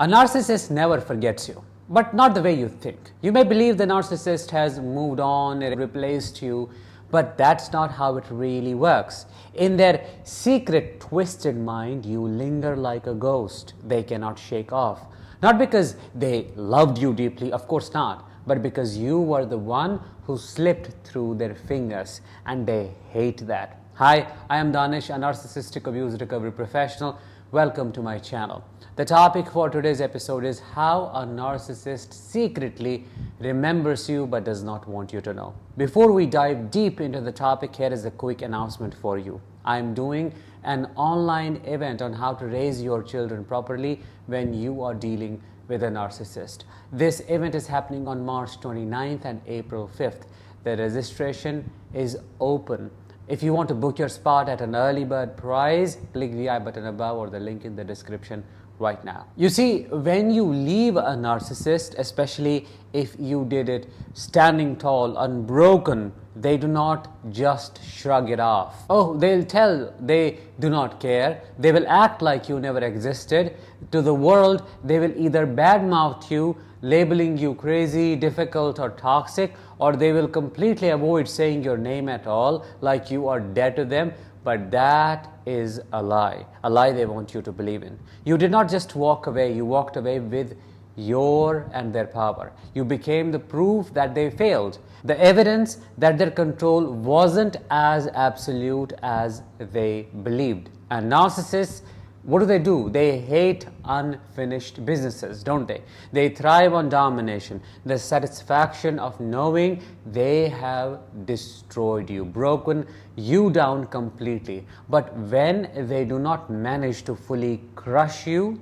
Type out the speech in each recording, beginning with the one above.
A narcissist never forgets you, but not the way you think. You may believe the narcissist has moved on and replaced you, but that's not how it really works. In their secret, twisted mind, you linger like a ghost they cannot shake off. Not because they loved you deeply, of course not, but because you were the one who slipped through their fingers, and they hate that. Hi, I am Danish, a narcissistic abuse recovery professional. Welcome to my channel. The topic for today's episode is how a narcissist secretly remembers you but does not want you to know. Before we dive deep into the topic, here is a quick announcement for you. I am doing an online event on how to raise your children properly when you are dealing with a narcissist. This event is happening on March 29th and April 5th. The registration is open. If you want to book your spot at an early bird price, click the I button above or the link in the description right now. You see, when you leave a narcissist, especially if you did it standing tall, unbroken, they do not just shrug it off. Oh, they'll tell they do not care. They will act like you never existed. To the world, they will either badmouth you, labeling you crazy, difficult, or toxic, or they will completely avoid saying your name at all, like you are dead to them. But that is a lie they want you to believe in. You did not just walk away, you walked away with your and their power. You became the proof that they failed, the evidence that their control wasn't as absolute as they believed. And narcissists, what do? They hate unfinished businesses, don't they? They thrive on domination, the satisfaction of knowing they have destroyed you, broken you down completely. But when they do not manage to fully crush you,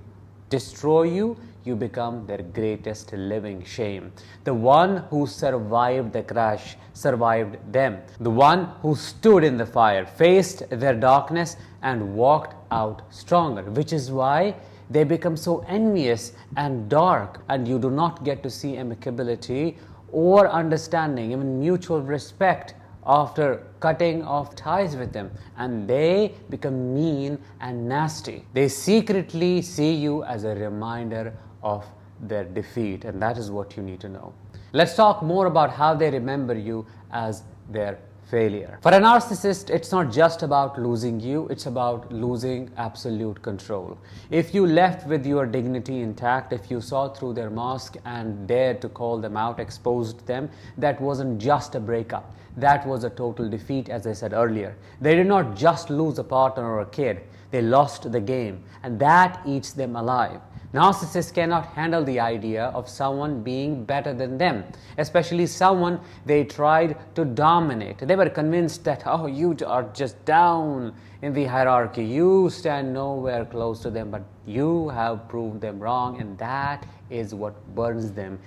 destroy you, you become their greatest living shame. The one who survived the crash survived them. The one who stood in the fire, faced their darkness, and walked out stronger, which is why they become so envious and dark, and you do not get to see amicability or understanding, even mutual respect after cutting off ties with them, and they become mean and nasty. They secretly see you as a reminder of their defeat, and that is what you need to know. Let's talk more about how they remember you as their failure. For a narcissist, it's not just about losing you, it's about losing absolute control. If you left with your dignity intact, if you saw through their mask and dared to call them out, exposed them, that wasn't just a breakup. That was a total defeat, as I said earlier. They did not just lose a partner or a kid, they lost the game, and that eats them alive. Narcissists cannot handle the idea of someone being better than them, especially someone they tried to dominate. They were convinced that, oh, you are just down in the hierarchy. You stand nowhere close to them, but you have proved them wrong, and that is what burns them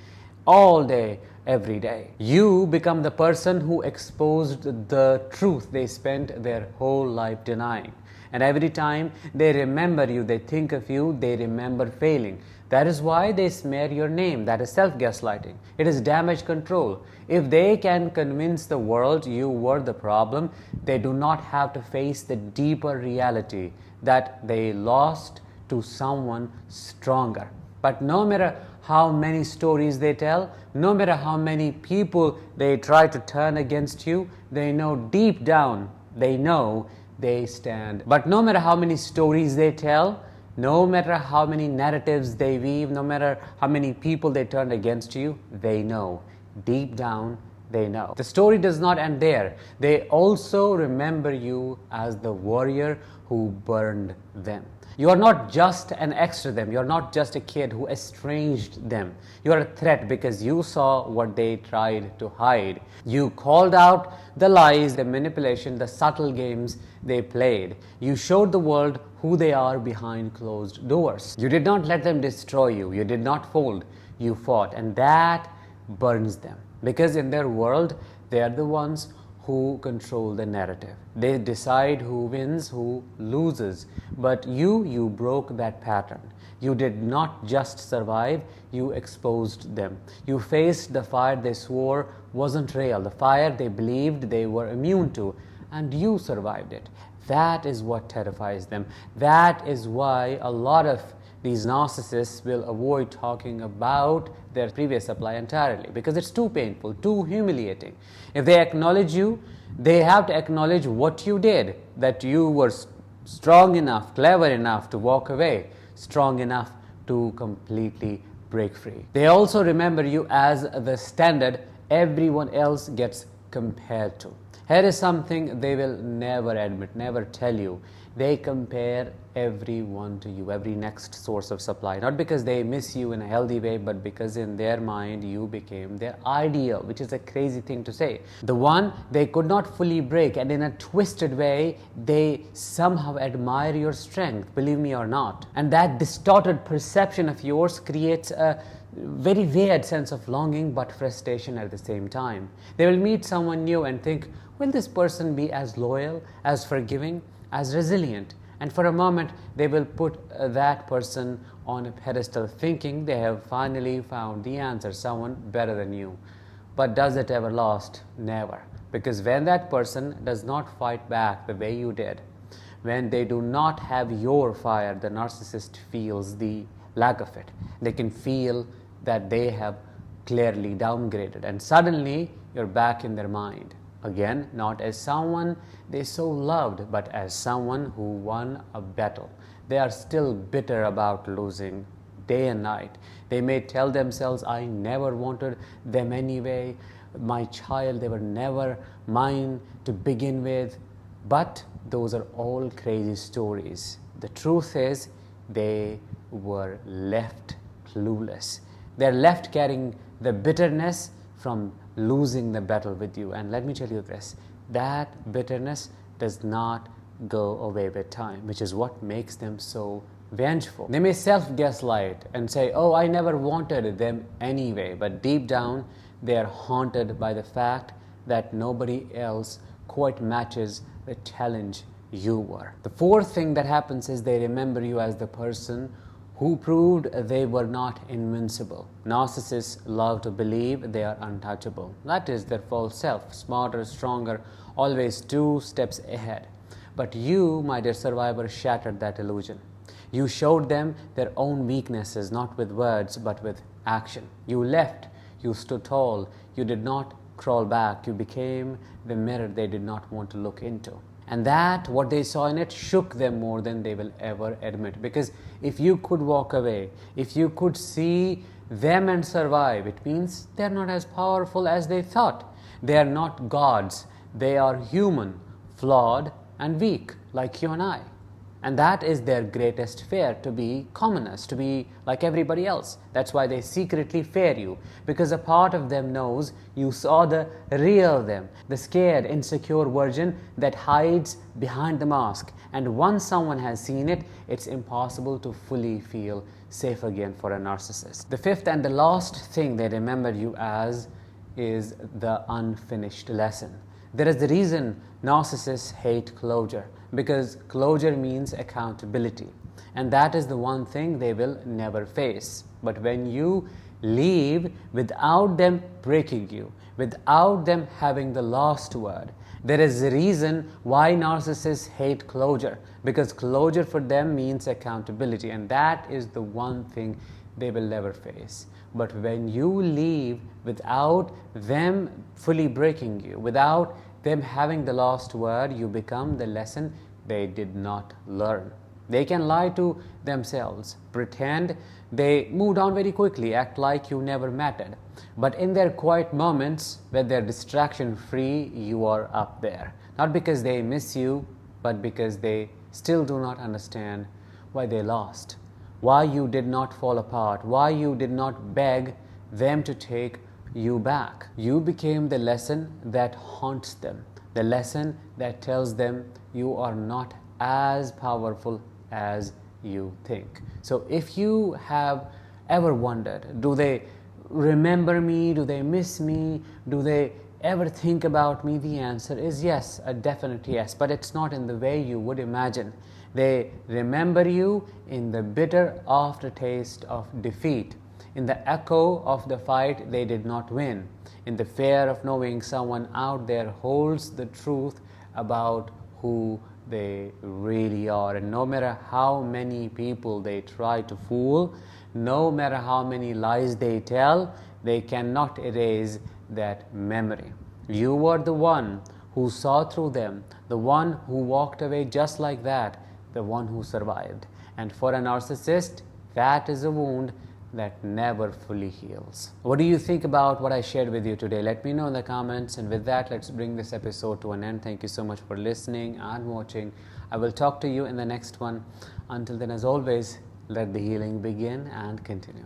all day, every day. You become the person who exposed the truth they spent their whole life denying. And every time they remember you, they think of you, they remember failing. That is why they smear your name. That is self-gaslighting. It is damage control. If they can convince the world you were the problem, they do not have to face the deeper reality that they lost to someone stronger. But no matter how many stories they tell, no matter how many people they try to turn against you, they know deep down, they know they stand. But no matter how many stories they tell, no matter how many narratives they weave, no matter how many people they turn against you, they know. Deep down, they know. The story does not end there. They also remember you as the warrior who burned them. You are not just an ex to them. You are not just a kid who estranged them. You are a threat because you saw what they tried to hide. You called out the lies, the manipulation, the subtle games they played. You showed the world who they are behind closed doors. You did not let them destroy you. You did not fold. You fought, and that burns them. Because in their world, they are the ones who control the narrative. They decide who wins, who loses. But you broke that pattern. You did not just survive, you exposed them. You faced the fire they swore wasn't real, the fire they believed they were immune to, and you survived it. That is what terrifies them. That is why a lot of these narcissists will avoid talking about their previous supply entirely because it's too painful, too humiliating. If they acknowledge you, they have to acknowledge what you did, that you were strong enough, clever enough to walk away, strong enough to completely break free. They also remember you as the standard everyone else gets compared to. Here is something they will never admit, never tell you. They compare everyone to you, every next source of supply. Not because they miss you in a healthy way, but because in their mind you became their ideal, which is a crazy thing to say. The one they could not fully break, and in a twisted way, they somehow admire your strength, believe me or not. And that distorted perception of yours creates a very weird sense of longing but frustration at the same time. They will meet someone new and think, will this person be as loyal, as forgiving, as resilient? And for a moment, they will put that person on a pedestal thinking they have finally found the answer, someone better than you. But does it ever last? Never. Because when that person does not fight back the way you did, when they do not have your fire, the narcissist feels the lack of it. They can feel that they have clearly downgraded, and suddenly you're back in their mind. Again, not as someone they so loved, but as someone who won a battle. They are still bitter about losing day and night. They may tell themselves, I never wanted them anyway, my child, they were never mine to begin with. But those are all crazy stories. The truth is, they were left clueless. They're left carrying the bitterness from losing the battle with you. And let me tell you this, that bitterness does not go away with time, which is what makes them so vengeful. They may self-gaslight and say, oh, I never wanted them anyway, but deep down they are haunted by the fact that nobody else quite matches the challenge you were. The fourth thing that happens is they remember you as the person who proved they were not invincible. Narcissists love to believe they are untouchable. That is their false self, smarter, stronger, always 2 steps ahead. But you, my dear survivor, shattered that illusion. You showed them their own weaknesses, not with words, but with action. You left, you stood tall, you did not crawl back, you became the mirror they did not want to look into. And that, what they saw in it, shook them more than they will ever admit. Because if you could walk away, if you could see them and survive, it means they're not as powerful as they thought. They are not gods. They are human, flawed, and weak, like you and I. And that is their greatest fear, to be commoners, to be like everybody else. That's why they secretly fear you, because a part of them knows you saw the real them, the scared, insecure version that hides behind the mask. And once someone has seen it, it's impossible to fully feel safe again for a narcissist. The fifth and the last thing they remember you as is the unfinished lesson. There is the reason narcissists hate closure, because closure means accountability, and that is the one thing they will never face. But when you leave without them breaking you, without them having the last word, there is a reason why narcissists hate closure, because closure for them means accountability, and that is the one thing they will never face. But when you leave without them fully breaking you, without them having the last word, you become the lesson they did not learn. They can lie to themselves, pretend they moved on very quickly, act like you never mattered. But in their quiet moments, when they're distraction free, you are up there. Not because they miss you, but because they still do not understand why they lost, why you did not fall apart, why you did not beg them to take you back. You became the lesson that haunts them, the lesson that tells them you are not as powerful as you think. So if you have ever wondered, do they remember me? Do they miss me? Do they ever think about me? The answer is yes, a definite yes, but it's not in the way you would imagine. They remember you in the bitter aftertaste of defeat, in the echo of the fight they did not win, in the fear of knowing someone out there holds the truth about who they really are. And no matter how many people they try to fool, no matter how many lies they tell, they cannot erase that memory. You were the one who saw through them, the one who walked away just like that, the one who survived. And for a narcissist, that is a wound that never fully heals. What do you think about what I shared with you today? Let me know in the comments. And with that, let's bring this episode to an end. Thank you so much for listening and watching. I will talk to you in the next one. Until then, as always, let the healing begin and continue.